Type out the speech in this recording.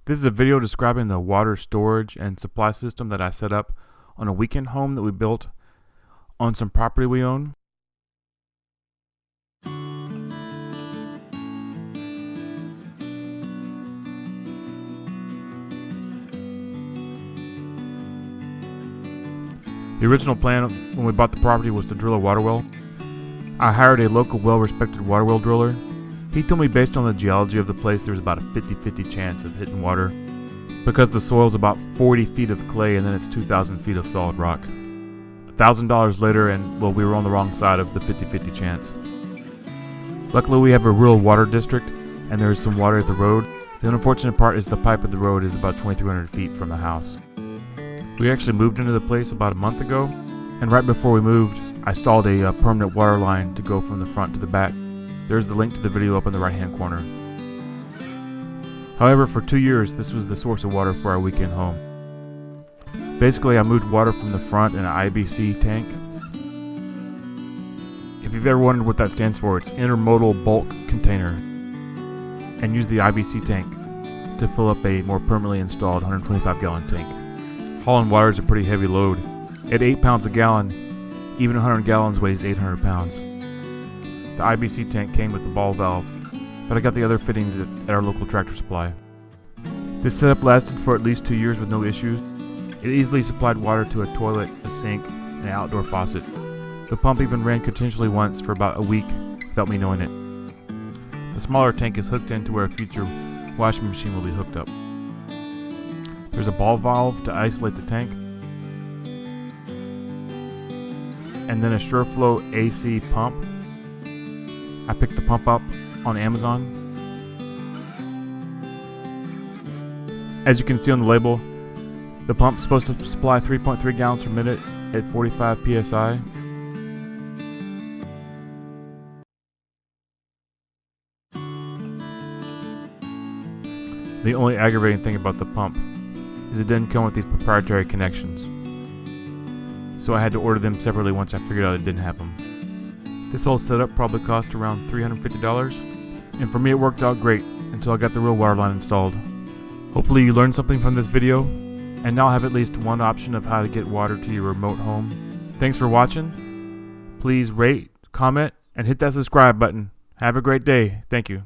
This is a video describing the water storage and supply system that I set up on a weekend home that we built on some property we own. The original plan when we bought the property was to drill a water well. I hired a local well-respected water well driller. He told me based on the geology of the place there was about a 50-50 chance of hitting water because the soil is about 40 feet of clay and then it's 2,000 feet of solid rock. $1,000 later and well, we were on the wrong side of the 50-50 chance. Luckily we have a rural water district and there is some water at the road. The unfortunate part is the pipe of the road is about 2,300 feet from the house. We actually moved into the place about a month ago, and right before we moved I installed a permanent water line to go from the front to the back. There's the link to the video up in the right hand corner. However, for 2 years this was the source of water for our weekend home. Basically I moved water from the front in an IBC tank. If you've ever wondered what that stands for, it's intermodal bulk container, and use the IBC tank to fill up a more permanently installed 125 gallon tank. Hauling water is a pretty heavy load. At 8 pounds a gallon, even 100 gallons weighs 800 pounds. The IBC tank came with the ball valve, but I got the other fittings at our local Tractor Supply. This setup lasted for at least 2 years with no issues. It easily supplied water to a toilet, a sink, and an outdoor faucet. The pump even ran continuously once for about a week without me knowing it. The smaller tank is hooked into where a future washing machine will be hooked up. There's a ball valve to isolate the tank, and then a SureFlow AC pump. I picked the pump up on Amazon. As you can see on the label, the pump's supposed to supply 3.3 gallons per minute at 45 psi. The only aggravating thing about the pump is it didn't come with these proprietary connections, so I had to order them separately once I figured out it didn't have them. This whole setup probably cost around $350, and for me it worked out great until I got the real water line installed. Hopefully you learned something from this video, and now have at least one option of how to get water to your remote home. Thanks for watching. Please rate, comment, and hit that subscribe button. Have a great day. Thank you.